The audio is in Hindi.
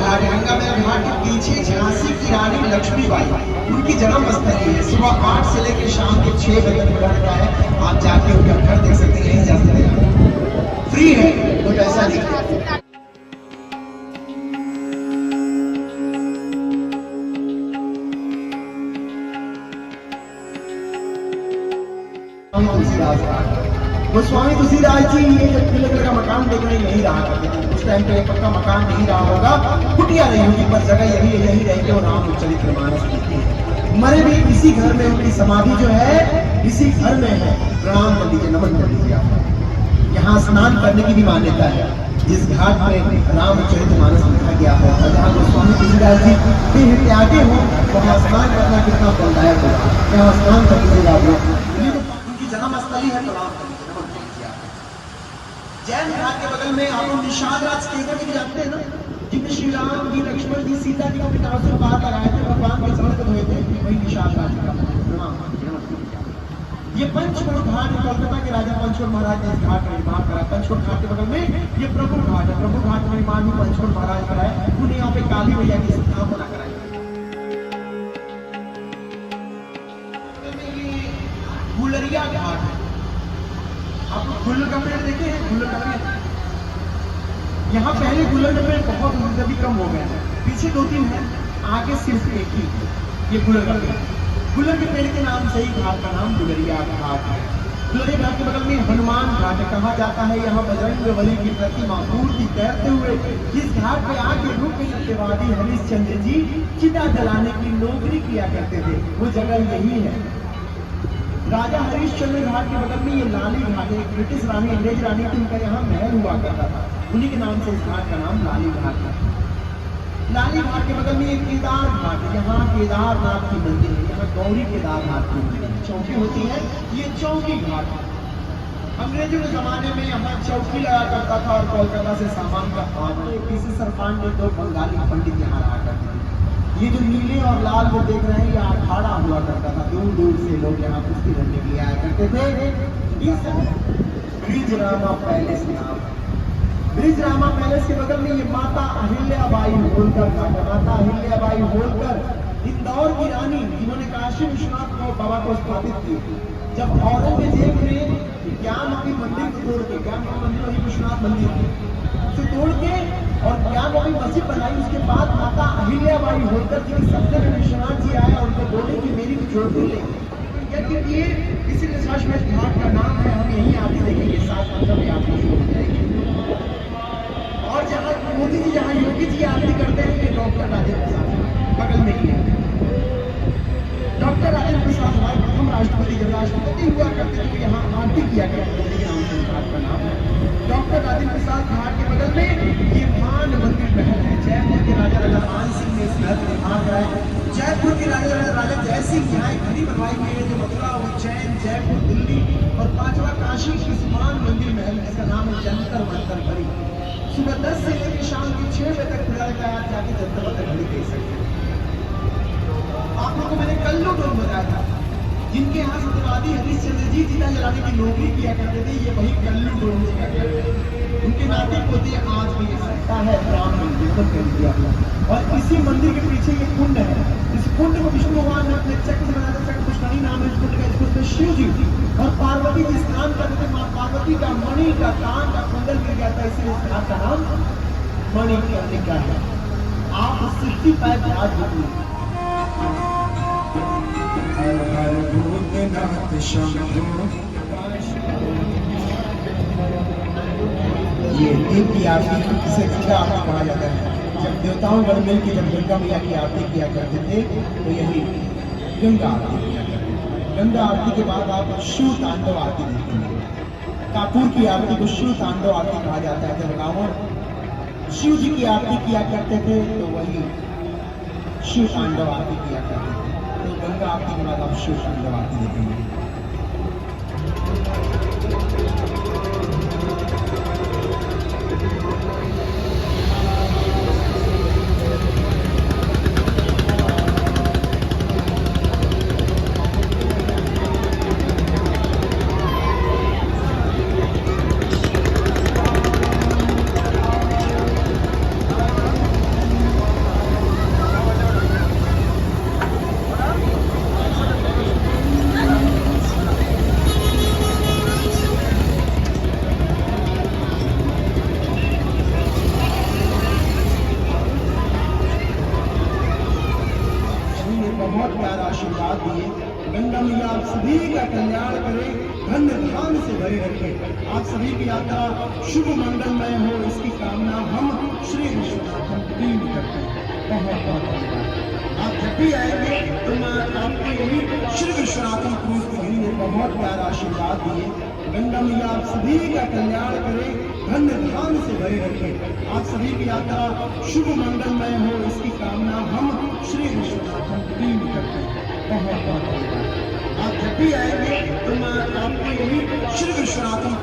घाट गंगामैया घाट के पीछे झांसी की रानी लक्ष्मीबाई उनकी जन्म स्थली है। सुबह 8 से लेकर शाम के 6 बजे तक खुला रहता है। आप जाके उनका घर देख सकते हैं, यहीं जा सकते हैं, फ्री है, कोई पैसा नहीं। गोस्वामी तुलसीदास जी ये जब पीले कलर का मकान देखने यही रहा करते थे। उस टाइम पे पक्का मकान नहीं रहा होगा, कुटिया नहीं होगी, पर जगह यही है, यही रहेंगे और रामचरितमानस लिखते हैं। मरे भी इसी घर में, उनकी समाधि जो है इसी घर में है। प्रणाम कर लीजिए, नमन कर लीजिए आप। यहाँ स्नान करने की भी मान्यता है। जिस घाट में रामचरितमानस लिखा गया हो और जहाँ गोस्वामी तुलसीदास जी देह त्यागे हो, वहाँ स्नान करना कितना फलदायक होगा। यहाँ स्नान कर लीजिएगा आप लोग। ये तो उनकी जन्म स्थली है। प्रणाम कर लीजिए, नमन कर लीजिए आप। जैन घाट के बगल में आप लोग निषाद राज केंद्र भी जानते हैं ना, जिनमें श्री राम जी, लक्ष्मण जी, सीता जी को पिटार से बाहर लगाए थे, भगवान के चरण धोए थे, वही निषाद राज का प्रणाम। ये पंचकोट घाट कोलकाता के राजा पंचकोट महाराज ने इस घाट का निर्माण करा। पंचकोट घाट के बगल में ये प्रभु घाट है। प्रभु घाट का निर्माण भी पंचकोट महाराज कराए। उन्हें यहाँ पे काली मैया की स्थापना कराई। गुलरिया घाट है। आप लोग गुलर का पेड़ देखे हैं? गुलर का पेड़ यहाँ पहले गुलर का पेड़ बहुत अभी कम हो गया है। पीछे 2-3 है, आगे सिर्फ एक ही ये गुलर का पेड़। गुलर के पेड़ के नाम से ही घाट का नाम गुलरिया घाट है। गुलरिया घाट के बगल में हनुमान घाट है। कहा जाता है यहाँ बजरंगबली की प्रतिमा मूर्ति तैरते हुए जिस घाट पे आके रुक के सत्यवादी हरिश्चंद्र जी चिता जलाने की नौकरी किया करते थे, वो जगह यही है। राजा हरिश्चंद्र घाट के बगल में ये लाली घाट है। ब्रिटिश रानी, अंग्रेज रानी थी, उनका यहाँ महल हुआ करता था, उन्हीं के नाम से इस घाट का नाम लाली घाट है। लाली घाट के बगल में एक केदार घाट है। यहाँ केदारनाथ की मंदिर है। यहाँ गौरी केदारनाथ की मंदिर चौकी होती है, ये चौकी घाट है। अंग्रेजों के जमाने में यहाँ चौकी लगा करता था और कोलकाता से सामान का आवागमन। किसी सरपान ने 2 बंगाली पंडित यहाँ रहा करते थे। ये जो नीले और लाल वो देख रहे हैं, ये अखाड़ा हुआ करता था। दूर दूर से लोग यहाँ कुश्ती लड़ने के लिए आया करते थे। इस ब्रिजरामा पैलेस नाम है। ब्रिजरामा पैलेस के बगल में ये माता अहिल्याबाई होलकर था। माता अहिल्याबाई होलकर इंदौर की रानी, जिन्होंने काशी विश्वनाथ को बाबा को स्थापित की। जब औरंगजेब ने ज्ञानवापी मंदिर को तोड़ के, ज्ञानवापी मंदिर वही विश्वनाथ मंदिर से तोड़ के और ज्ञानवापी मस्जिद बनाई, उसके बाद माता अहिल्याबाई होलकर जी के सपने में विश्वनाथ जी आए और उनको बोले कि मेरी भी जोड़ ले। ये इसीलिए शाश्वत घाट का नाम है। हम यहीं आते देखेंगे, 7 मंदिर में आते शुरू हो जाएंगे। और जहाँ मोदी जी, जहाँ योगी जी आरती करते हैं, ये डॉक्टर राजेंद्र प्रसाद बगल में ही है। डॉक्टर राजेंद्र प्रसाद हमारे प्रथम राष्ट्रपति, जब राष्ट्रपति हुआ करते थे यहाँ आरती किया करते थे। नाम से घाट का नाम है डॉक्टर राजेंद्र प्रसाद घाट के बगल में ये मान मंदिर महल है। जयपुर के राजा राजा मान सिंह ने इस महल को निर्माण कराया। जयपुर के राजा राजा जय सिंह यहाँ एक घड़ी बनवाई गई है, जो मथुरा, उज्जैन, जयपुर, दिल्ली और 5वां काशी की मान मंदिर महल, जिसका नाम है जंतर मंतर घड़ी। सुबह 10 से लेकर शाम के 6 बजे तक खुला रहता है। आप जाके जंतर मंतर घड़ी देख सकते हैं। आप लोगों को मैंने कल्लू डोम बताया था, जिनके यहाँ सत्यवादी हरिश्चंद्र जी चिता जलाने की नौकरी किया करते थे, ये वही कल्लू डोम जी का घर है। उनके नाते पोते आज भी ये सकता है राम मंदिर को कर दिया। और इसी मंदिर के पीछे ये कुंड है। इस कुंड को विष्णु भगवान ने अपने चक्र से बनाया था। चक्र पुष्करणी नाम है इस कुंड का। इस कुंड में शिव जी और पार्वती जी स्नान करते थे। माँ पार्वती का मणि का कान का कुंडल गिर गया था, इसलिए इस घाट का नाम मणिकर्णिका है। आप 65 घाट घूमिए। ये देव की आरती किसे गंगा आरती कहा जाता है। जब देवताओं गण मिल के जब गंगा मैया की आरती किया करते थे, तो यही गंगा आरती किया करते थे। गंगा आरती के बाद आप शिव तांडव आरती देखते हैं। कापुर की आरती को शिव तांडव आरती कहा जाता है। जब रावण शिव जी की आरती किया करते थे, तो वही शिव तांडव आरती किया करते थे। तो गंगा आरती के बाद आप शिव तांडव आरती देखेंगे। धन्य धाम से भरे रखे। आप सभी की यात्रा शुभ मंगलमय हो, इसकी कामना हम श्री विश्वनाथन टीम करते हैं। बहुत बहुत धन्यवाद। आप जब भी आएंगे तो मैं आपको यही श्री विश्वनाथन क्रूज की ने बहुत प्यारा आशीर्वाद दिए। गंगा मैया आप सभी का कल्याण करे, धन्य धाम से भरे रखे। आप सभी की यात्रा शुभ मंगलमय हो, इसकी कामना हम श्री विश्वनाथन टीम करते हैं। बहुत बहुत धन्यवाद। आप जब भी आएंगे तो मैं आपको यही श्री विश्वनाथन